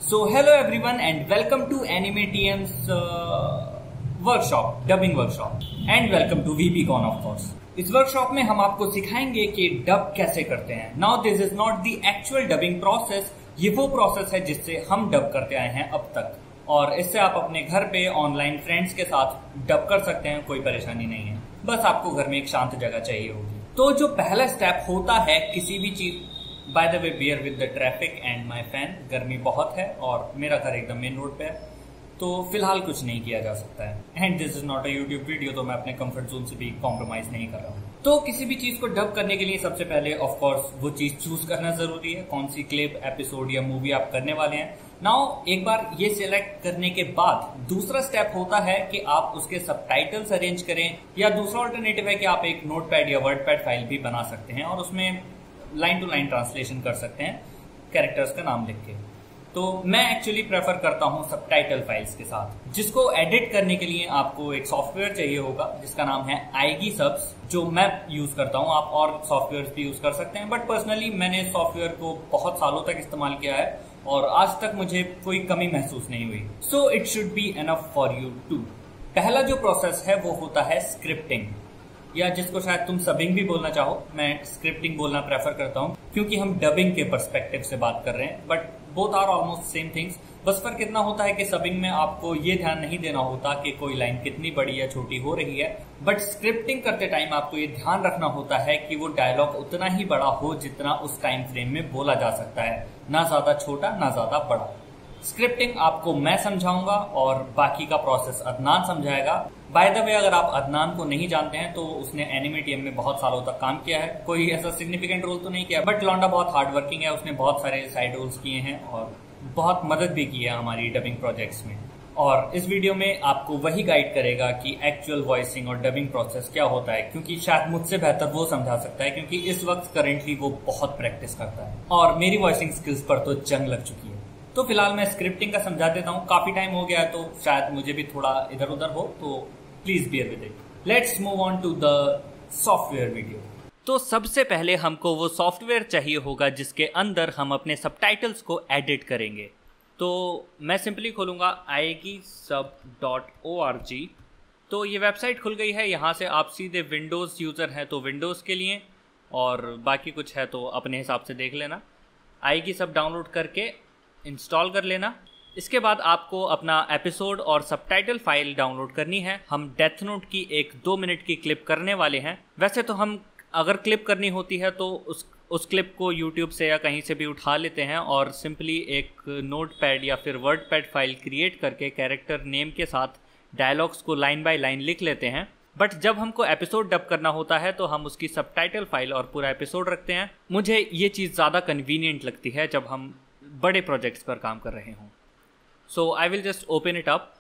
Hello everyone and welcome to AnimeTM's workshop, dubbing workshop, and welcome to VPCon of course. इस workshop में हम आपको सिखाएंगे कि डब कैसे करते हैं. Now this is not the actual dubbing process, ये वो प्रोसेस है जिससे हम डब करते आए हैं अब तक, और इससे आप अपने घर पे ऑनलाइन फ्रेंड्स के साथ डब कर सकते हैं. कोई परेशानी नहीं है, बस आपको घर में एक शांत जगह चाहिए होगी. तो जो पहला स्टेप होता है किसी भी चीज, bye the way bear with the traffic and my fan, गर्मी बहुत है और मेरा घर एकदम मेन रोड पे है, तो फिलहाल कुछ नहीं किया जा सकता है. And this is not a YouTube video, तो मैं अपने कंफर्ट जोन से भी कॉम्प्रोमाइज नहीं कर रहा हूँ. तो किसी भी चीज को डब करने के लिए सबसे पहले ऑफ कोर्स वो चीज चूज करना जरूरी है, कौन सी क्लिप, एपिसोड या मूवी आप करने वाले हैं. नाउ एक बार ये सिलेक्ट करने के बाद दूसरा स्टेप होता है कि आप उसके सबटाइटल्स अरेंज करें, या दूसरा ऑल्टरनेटिव है कि आप एक नोटपैड या वर्डपैड फाइल भी बना सकते हैं और उसमें लाइन टू लाइन ट्रांसलेशन कर सकते हैं कैरेक्टर्स का नाम लिख के. तो मैं एक्चुअली प्रेफर करता हूं सबटाइटल फाइल्स के साथ, जिसको एडिट करने के लिए आपको एक सॉफ्टवेयर चाहिए होगा जिसका नाम है आईगी सब्स, जो मैं यूज करता हूं. आप और सॉफ्टवेयर भी यूज कर सकते हैं, बट पर्सनली मैंने इस सॉफ्टवेयर को बहुत सालों तक इस्तेमाल किया है और आज तक मुझे कोई कमी महसूस नहीं हुई. So it should be enough for you too. पहला जो प्रोसेस है वो होता है स्क्रिप्टिंग, या जिसको शायद तुम सबिंग भी बोलना चाहो. मैं स्क्रिप्टिंग बोलना प्रेफर करता हूं क्योंकि हम डबिंग के पर्सपेक्टिव से बात कर रहे हैं, but both are almost same things. बस फर्क इतना होता है कि सबिंग में आपको ये ध्यान नहीं देना होता कि कोई लाइन कितनी बड़ी या छोटी हो रही है, बट स्क्रिप्टिंग करते टाइम आपको ये ध्यान रखना होता है कि वो डायलॉग उतना ही बड़ा हो जितना उस टाइम फ्रेम में बोला जा सकता है, ना ज्यादा छोटा ना ज्यादा बड़ा. स्क्रिप्टिंग आपको मैं समझाऊंगा और बाकी का प्रोसेस अदनान समझाएगा. बाय द वे, अगर आप अदनान को नहीं जानते हैं तो उसने एनिमेटीएम में बहुत सालों तक काम किया है. कोई ऐसा सिग्निफिकेंट रोल तो नहीं किया, बट लौंडा बहुत हार्ड वर्किंग है. उसने बहुत सारे साइड रोल्स किए हैं और बहुत मदद भी की है हमारी डबिंग प्रोजेक्ट्स में. और इस वीडियो में आपको वही गाइड करेगा कि एक्चुअल वॉइसिंग और डबिंग प्रोसेस क्या होता है, क्योंकि शायद मुझसे बेहतर वो समझा सकता है, क्योंकि इस वक्त करेंटली वो बहुत प्रैक्टिस करता है और मेरी वॉइसिंग स्किल्स पर तो जंग लग चुकी है. तो फिलहाल मैं स्क्रिप्टिंग का समझा देता हूँ. काफी टाइम हो गया है तो शायद मुझे भी थोड़ा इधर उधर हो, तो please bear with it. Let's move on to the software video. तो सबसे पहले हमको वो सॉफ्टवेयर चाहिए होगा जिसके अंदर हम अपने सबटाइटल्स को एडिट करेंगे. तो मैं सिंपली खोलूंगा aegisub.org. तो ये वेबसाइट खुल गई है. यहाँ से आप सीधे विंडोज़ यूज़र हैं तो विंडोज़ के लिए, और बाकी कुछ है तो अपने हिसाब से देख लेना. aegisub डाउनलोड करके इंस्टॉल कर लेना. इसके बाद आपको अपना एपिसोड और सबटाइटल फाइल डाउनलोड करनी है. हम डेथ नोट की एक 2 मिनट की क्लिप करने वाले हैं. वैसे तो हम अगर क्लिप करनी होती है तो उस क्लिप को यूट्यूब से या कहीं से भी उठा लेते हैं और सिंपली एक नोटपैड या फिर वर्डपैड फाइल क्रिएट करके कैरेक्टर नेम के साथ डायलॉग्स को लाइन बाय लाइन लिख लेते हैं. बट जब हमको एपिसोड डब करना होता है तो हम उसकी सबटाइटल फाइल और पूरा एपिसोड रखते हैं. मुझे ये चीज़ ज़्यादा कन्वीनियंट लगती है जब हम बड़े प्रोजेक्ट्स पर काम कर रहे हों. So I will just open it up,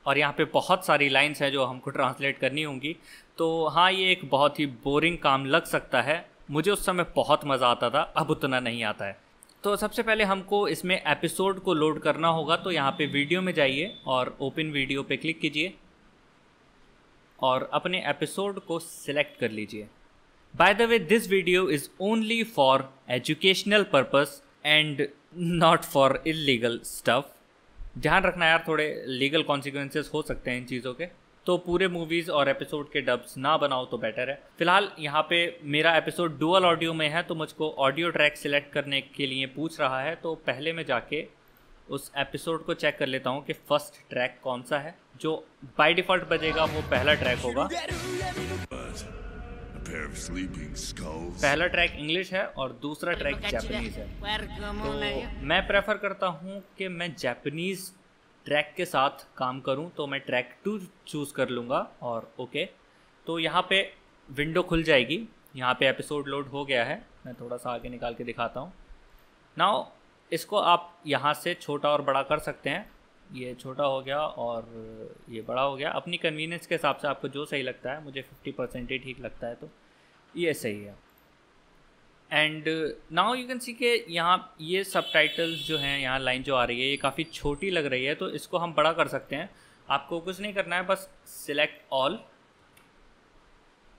और यहाँ पे बहुत सारी लाइंस हैं जो हमको ट्रांसलेट करनी होंगी. तो हाँ, ये एक बहुत ही बोरिंग काम लग सकता है. मुझे उस समय बहुत मज़ा आता था, अब उतना नहीं आता है. तो सबसे पहले हमको इसमें एपिसोड को लोड करना होगा. तो यहाँ पे वीडियो में जाइए और ओपन वीडियो पे क्लिक कीजिए और अपने एपिसोड को सिलेक्ट कर लीजिए. By the way, this video is only for educational purpose and not for illegal stuff. ध्यान रखना यार, थोड़े लीगल कॉन्सिक्वेंसेस हो सकते हैं इन चीज़ों के, तो पूरे मूवीज़ और एपिसोड के डब्स ना बनाओ तो बेटर है. फिलहाल यहाँ पे मेरा एपिसोड डुअल ऑडियो में है तो मुझको ऑडियो ट्रैक सिलेक्ट करने के लिए पूछ रहा है. तो पहले मैं जाके उस एपिसोड को चेक कर लेता हूँ कि फर्स्ट ट्रैक कौन सा है. जो बाय डिफ़ॉल्ट बजेगा वो पहला ट्रैक होगा. पहला ट्रैक इंग्लिश है और दूसरा ट्रैक जापानीज है. तो मैं प्रेफर करता हूँ कि मैं जापानीज ट्रैक के साथ काम करूँ, तो मैं ट्रैक 2 चूज़ कर लूँगा और ओके. तो यहाँ पे विंडो खुल जाएगी. यहाँ पे एपिसोड लोड हो गया है. मैं थोड़ा सा आगे निकाल के दिखाता हूँ. नाउ इसको आप यहाँ से छोटा और बड़ा कर सकते हैं. ये छोटा हो गया और ये बड़ा हो गया. अपनी कन्वीनियंस के हिसाब से आपको जो सही लगता है. मुझे 50% ही ठीक लगता है तो ये सही है. And now you can see के यहाँ ये सबटाइटल्स जो हैं, यहाँ लाइन जो आ रही है ये काफ़ी छोटी लग रही है, तो इसको हम बड़ा कर सकते हैं. आपको कुछ नहीं करना है, बस सिलेक्ट ऑल,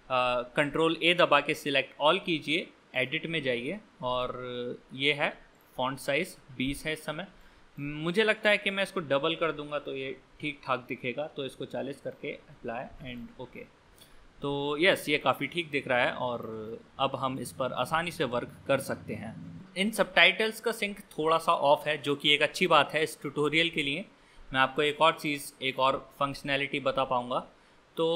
कंट्रोल A दबा के सिलेक्ट ऑल कीजिए, एडिट में जाइए और ये है फॉन्ट साइज़ 20 है इस समय। मुझे लगता है कि मैं इसको डबल कर दूंगा तो ये ठीक ठाक दिखेगा, तो इसको 40 करके अप्लाई एंड ओके। तो यस, ये काफ़ी ठीक दिख रहा है और अब हम इस पर आसानी से वर्क कर सकते हैं। इन सबटाइटल्स का सिंक थोड़ा सा ऑफ है, जो कि एक अच्छी बात है इस ट्यूटोरियल के लिए। मैं आपको एक और चीज़, एक और फंक्शनैलिटी बता पाऊँगा। तो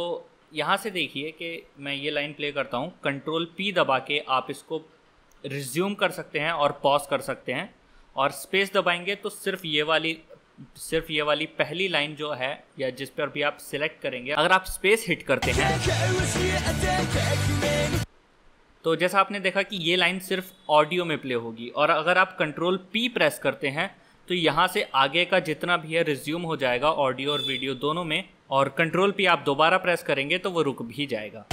यहाँ से देखिए कि मैं ये लाइन प्ले करता हूँ, कंट्रोल पी दबा के आप इसको रिज्यूम कर सकते हैं और पॉज कर सकते हैं, और स्पेस दबाएंगे तो सिर्फ ये वाली पहली लाइन जो है या जिस पर भी आप सिलेक्ट करेंगे, अगर आप स्पेस हिट करते हैं तो जैसा आपने देखा कि ये लाइन सिर्फ ऑडियो में प्ले होगी, और अगर आप कंट्रोल पी प्रेस करते हैं तो यहाँ से आगे का जितना भी है रिज्यूम हो जाएगा ऑडियो और वीडियो दोनों में, और कंट्रोल पी आप दोबारा प्रेस करेंगे तो वो रुक भी जाएगा।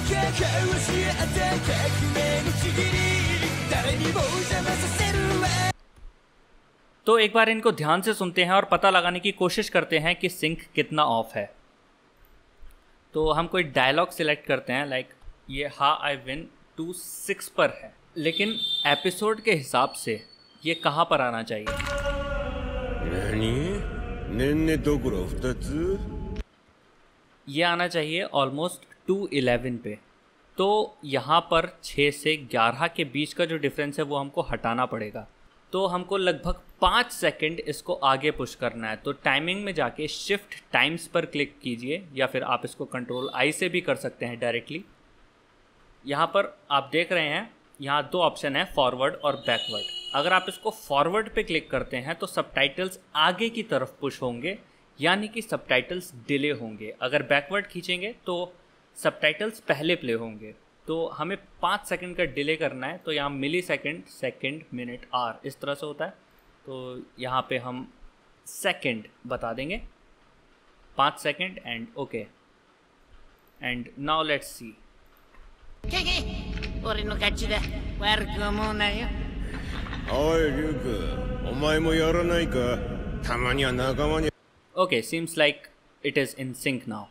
तो एक बार इनको ध्यान से सुनते हैं और पता लगाने की कोशिश करते हैं कि सिंक कितना ऑफ है। तो हम कोई डायलॉग सिलेक्ट करते हैं, लाइक ये हा आई विन 26 पर है, लेकिन एपिसोड के हिसाब से ये कहाँ पर आना चाहिए? ये आना चाहिए ऑलमोस्ट 211 पे। तो यहाँ पर 6 से 11 के बीच का जो डिफरेंस है वो हमको हटाना पड़ेगा। तो हमको लगभग 5 सेकंड इसको आगे पुश करना है। तो टाइमिंग में जाके शिफ्ट टाइम्स पर क्लिक कीजिए, या फिर आप इसको कंट्रोल आई से भी कर सकते हैं डायरेक्टली। यहाँ पर आप देख रहे हैं, यहाँ 2 ऑप्शन है, फॉरवर्ड और बैकवर्ड। अगर आप इसको फॉरवर्ड पे क्लिक करते हैं तो सबटाइटल्स आगे की तरफ पुश होंगे, यानी कि सबटाइटल्स डिले होंगे। अगर बैकवर्ड खींचेंगे तो सबटाइटल्स पहले प्ले होंगे। तो हमें 5 सेकंड का डिले करना है, तो यहाँ मिली सेकंड, मिनट, आर इस तरह से होता है। तो यहाँ पे हम सेकंड बता देंगे, 5 second and okay. And now let's see. Okay, seems like it is in sync now.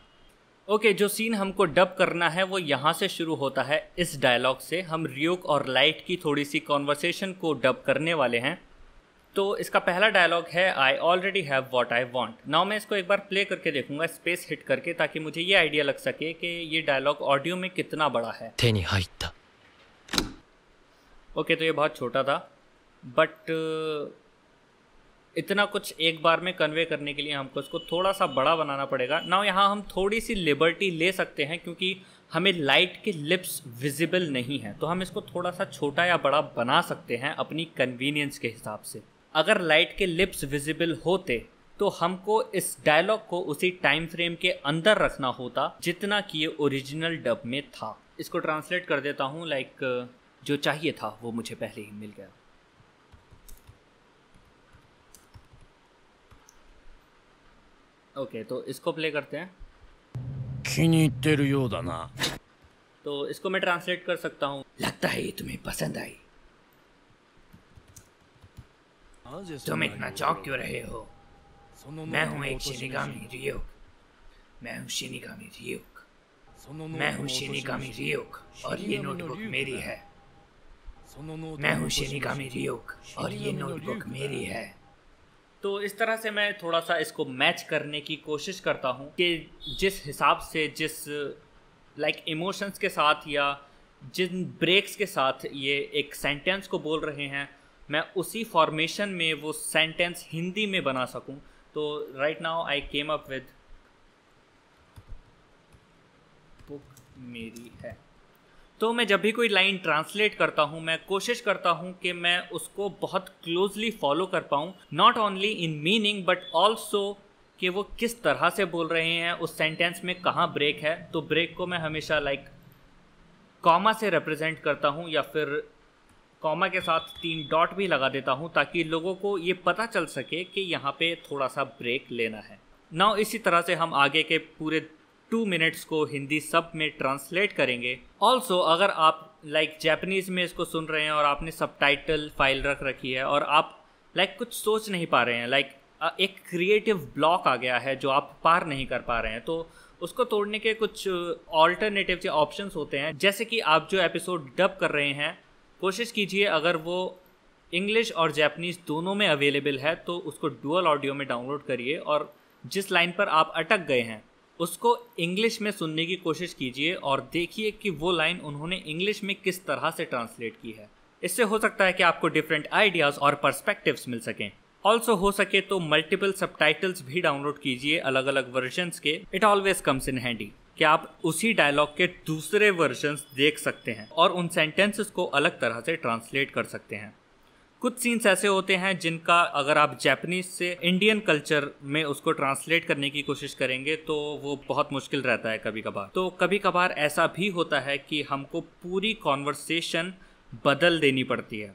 Okay, जो सीन हमको डब करना है वो यहाँ से शुरू होता है, इस डायलॉग से। हम रियोक और लाइट की थोड़ी सी कॉन्वर्सेशन को डब करने वाले हैं। तो इसका पहला डायलॉग है, I already have what I want. Now मैं इसको एक बार प्ले करके देखूंगा स्पेस हिट करके, ताकि मुझे ये आइडिया लग सके कि ये डायलॉग ऑडियो में कितना बड़ा है। ओके, तो ये बहुत छोटा था, बट इतना कुछ एक बार में कन्वे करने के लिए हमको इसको थोड़ा सा बड़ा बनाना पड़ेगा। नाउ यहाँ हम थोड़ी सी लिबर्टी ले सकते हैं, क्योंकि हमें लाइट के लिप्स विजिबल नहीं है, तो हम इसको थोड़ा सा छोटा या बड़ा बना सकते हैं अपनी कन्वीनियंस के हिसाब से। अगर लाइट के लिप्स विजिबल होते तो हमको इस डायलॉग को उसी टाइम फ्रेम के अंदर रखना होता जितना कि ये ओरिजिनल डब में था। इसको ट्रांसलेट कर देता हूँ, लाइक जो चाहिए था वो मुझे पहले ही मिल गया। ओके, तो इसको प्ले करते हैं। तो इसको मैं ट्रांसलेट कर सकता हूँ, लगता है ये तुम्हें पसंद आई। तुम इतना चौंक क्यों रहे हो? मैं हूँ एक शिनिगामी रियोक। मैं हूँ शिनिगामी रियोक और ये नोटबुक मेरी है। मैं हूँ शिनिगामी रियोक और ये नोटबुक मेरी है। तो इस तरह से मैं थोड़ा सा इसको मैच करने की कोशिश करता हूँ कि जिस हिसाब से, जिस लाइक इमोशंस के साथ या जिन ब्रेक्स के साथ ये एक सेंटेंस को बोल रहे हैं, मैं उसी फॉर्मेशन में वो सेंटेंस हिंदी में बना सकूं। तो right now I came up with book मेरी है। तो मैं जब भी कोई लाइन ट्रांसलेट करता हूँ, मैं कोशिश करता हूँ कि मैं उसको बहुत क्लोजली फॉलो कर पाऊँ, not only in meaning but also कि वो किस तरह से बोल रहे हैं, उस सेंटेंस में कहाँ ब्रेक है। तो ब्रेक को मैं हमेशा लाइक कॉमा से रिप्रेजेंट करता हूँ, या फिर कॉमा के साथ 3 डॉट भी लगा देता हूँ, ताकि लोगों को ये पता चल सके कि यहाँ पे थोड़ा सा ब्रेक लेना है। नाउ इसी तरह से हम आगे के पूरे 2 मिनट्स को हिंदी सब में ट्रांसलेट करेंगे। ऑल्सो अगर आप लाइक जापानीज़ में इसको सुन रहे हैं और आपने सबटाइटल फाइल रख रखी है और आप लाइक कुछ सोच नहीं पा रहे हैं, लाइक एक क्रिएटिव ब्लॉक आ गया है जो आप पार नहीं कर पा रहे हैं, तो उसको तोड़ने के कुछ ऑल्टरनेटिव या ऑप्शंस होते हैं। जैसे कि आप जो एपिसोड डब कर रहे हैं, कोशिश कीजिए अगर वो इंग्लिश और जैपनीज़ दोनों में अवेलेबल है, तो उसको डुअल ऑडियो में डाउनलोड करिए और जिस लाइन पर आप अटक गए हैं उसको इंग्लिश में सुनने की कोशिश कीजिए और देखिए कि वो लाइन उन्होंने इंग्लिश में किस तरह से ट्रांसलेट की है। इससे हो सकता है कि आपको डिफरेंट आइडियाज़ और पर्सपेक्टिव्स मिल सकें। ऑल्सो हो सके तो मल्टीपल सबटाइटल्स भी डाउनलोड कीजिए अलग अलग वर्जन्स के। It always comes in handy कि आप उसी डायलॉग के दूसरे वर्जन्स देख सकते हैं और उन सेंटेंसेस को अलग तरह से ट्रांसलेट कर सकते हैं। कुछ सीन्स ऐसे होते हैं जिनका अगर आप जापानीज से इंडियन कल्चर में उसको ट्रांसलेट करने की कोशिश करेंगे तो वो बहुत मुश्किल रहता है कभी कभार। तो कभी कभार ऐसा भी होता है कि हमको पूरी कॉन्वर्सेशन बदल देनी पड़ती है,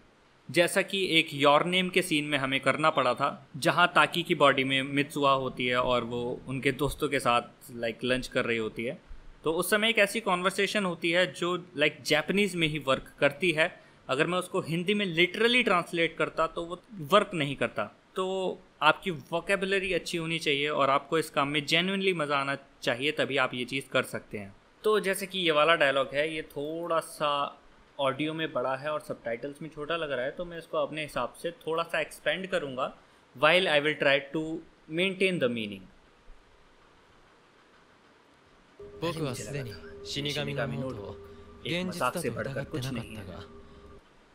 जैसा कि एक योर नेम के सीन में हमें करना पड़ा था, जहाँ ताकी की बॉडी में मित्सुआ होती है और वो उनके दोस्तों के साथ लंच कर रही होती है। तो उस समय एक ऐसी कॉन्वर्सेशन होती है जो जापानीज़ में ही वर्क करती है। अगर मैं उसको हिंदी में लिटरली ट्रांसलेट करता तो वो वर्क नहीं करता। तो आपकी वोकेबुलरी अच्छी होनी चाहिए और आपको इस काम में जेन्युइनली मज़ा आना चाहिए, तभी आप ये चीज़ कर सकते हैं। तो जैसे कि ये वाला डायलॉग है, ये थोड़ा सा ऑडियो में बड़ा है और सबटाइटल्स में छोटा लग रहा है, तो मैं इसको अपने हिसाब से थोड़ा सा एक्सपेंड करूँगा while I will try to maintain the meaning. एक मजाक से बढ़कर कुछ नहीं है।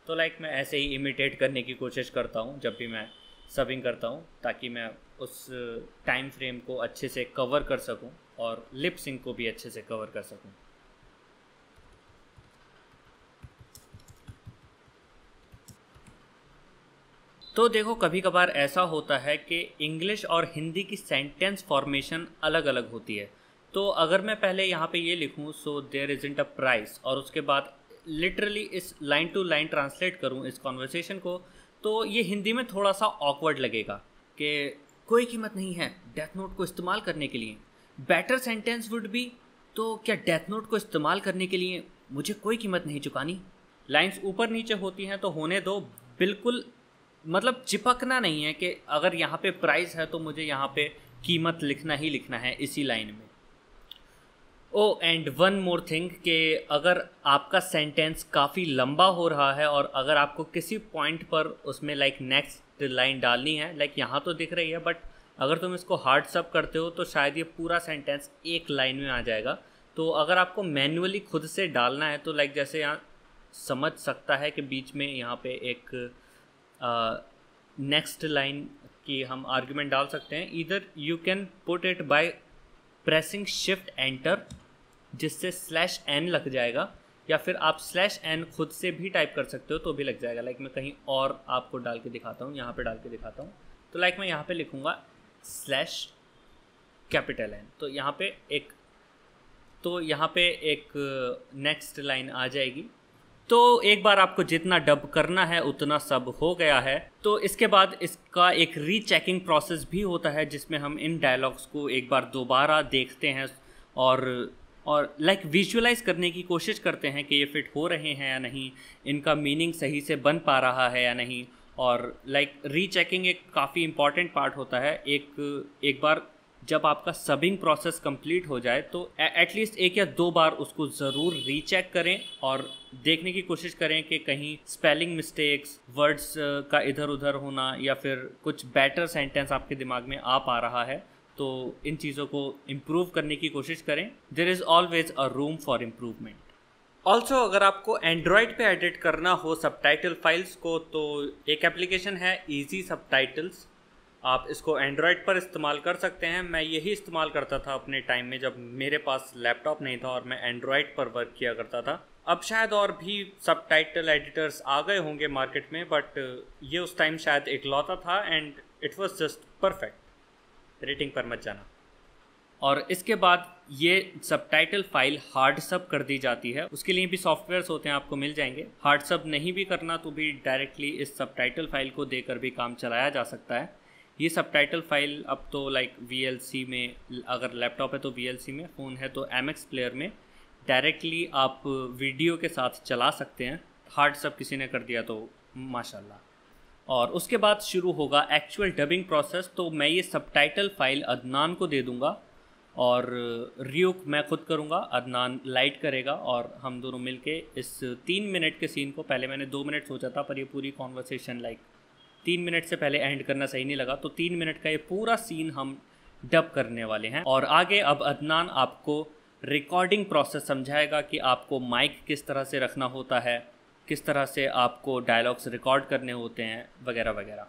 तो मैं ऐसे ही इमिटेट करने की कोशिश करता हूँ जब भी मैं सबिंग करता हूँ, ताकि मैं उस टाइम फ्रेम को अच्छे से कवर कर सकूँ और लिप सिंक को भी अच्छे से कवर कर सकूँ। तो देखो, कभी कभार ऐसा होता है कि इंग्लिश और हिंदी की सेंटेंस फॉर्मेशन अलग अलग होती है। तो अगर मैं पहले यहाँ पे ये लिखूँ so there isn't a price और उसके बाद लिटरली इस लाइन टू लाइन ट्रांसलेट करूँ इस कॉन्वर्सेशन को, तो ये हिंदी में थोड़ा सा ऑकवर्ड लगेगा कि कोई कीमत नहीं है डेथ नोट को इस्तेमाल करने के लिए। बेटर सेंटेंस वुड बी, तो क्या डेथ नोट को इस्तेमाल करने के लिए मुझे कोई कीमत नहीं चुकानी। लाइंस ऊपर नीचे होती हैं तो होने दो, बिल्कुल चिपकना नहीं है कि अगर यहाँ पे प्राइस है तो मुझे यहाँ पे कीमत लिखना ही लिखना है इसी लाइन में। एंड वन मोर थिंग कि अगर आपका सेंटेंस काफ़ी लंबा हो रहा है और अगर आपको किसी पॉइंट पर उसमें नेक्स्ट लाइन डालनी है, यहाँ तो दिख रही है, बट अगर तुम इसको हार्ड सब करते हो तो शायद ये पूरा सेंटेंस एक लाइन में आ जाएगा। तो अगर आपको मैन्युअली खुद से डालना है तो जैसे यहाँ समझ सकता है कि बीच में यहाँ पे एक नेक्स्ट लाइन की हम आर्ग्यूमेंट डाल सकते हैं। Either you can put it by pressing shift enter, जिससे /n लग जाएगा, या फिर आप /n खुद से भी टाइप कर सकते हो तो भी लग जाएगा। मैं कहीं और आपको डाल के दिखाता हूँ, यहाँ पे डाल के दिखाता हूँ। तो मैं यहाँ पे लिखूँगा /N, तो यहाँ पे एक नेक्स्ट लाइन आ जाएगी। तो एक बार आपको जितना डब करना है उतना सब हो गया है। तो इसके बाद इसका एक रीचेकिंग प्रोसेस भी होता है, जिसमें हम इन डायलॉग्स को एक बार दोबारा देखते हैं और विजुअलाइज करने की कोशिश करते हैं कि ये फिट हो रहे हैं या नहीं, इनका मीनिंग सही से बन पा रहा है या नहीं। और रीचेकिंग एक काफ़ी इम्पॉर्टेंट पार्ट होता है। एक बार जब आपका सबिंग प्रोसेस कंप्लीट हो जाए तो एटलीस्ट 1 या 2 बार उसको ज़रूर रीचेक करें और देखने की कोशिश करें कि कहीं स्पेलिंग मिस्टेक्स, वर्ड्स का इधर उधर होना या फिर कुछ बेटर सेंटेंस आपके दिमाग में आ पा रहा है, तो इन चीज़ों को इम्प्रूव करने की कोशिश करें। There is always a room for improvement. Also अगर आपको एंड्रॉयड पे एडिट करना हो सबटाइटल फाइल्स को, तो एक एप्लीकेशन है ईजी सबटाइटल्स। आप इसको एंड्रॉयड पर इस्तेमाल कर सकते हैं। मैं यही इस्तेमाल करता था अपने टाइम में जब मेरे पास लैपटॉप नहीं था और मैं एंड्रॉयड पर वर्क किया करता था। अब शायद और भी सबटाइटल एडिटर्स आ गए होंगे मार्केट में, बट ये उस टाइम शायद इकलौता था and it was just perfect. Rating पर मत जाना। और इसके बाद ये सबटाइटल फाइल हार्ड सब कर दी जाती है। उसके लिए भी सॉफ्टवेयर्स होते हैं, आपको मिल जाएंगे। हार्ड सब नहीं भी करना तो भी डायरेक्टली इस सबटाइटल फाइल को देकर भी काम चलाया जा सकता है। ये सबटाइटल फाइल अब तो VLC में, अगर लैपटॉप है तो VLC में, फ़ोन है तो MX प्लेयर में डायरेक्टली आप वीडियो के साथ चला सकते हैं। हार्ड सब किसी ने कर दिया तो माशाल्लाह। और उसके बाद शुरू होगा एक्चुअल डबिंग प्रोसेस। तो मैं ये सबटाइटल फाइल अदनान को दे दूँगा और रियुक मैं खुद करूँगा, अदनान लाइट करेगा और हम दोनों मिलके इस 3 मिनट के सीन को, पहले मैंने 2 मिनट सोचा था पर ये पूरी कॉन्वर्सेशन 3 मिनट से पहले एंड करना सही नहीं लगा, तो 3 मिनट का ये पूरा सीन हम डब करने वाले हैं। और आगे अब अदनान आपको रिकॉर्डिंग प्रोसेस समझाएगा कि आपको माइक किस तरह से रखना होता है, किस तरह से आपको डायलॉग्स रिकॉर्ड करने होते हैं, वगैरह वगैरह।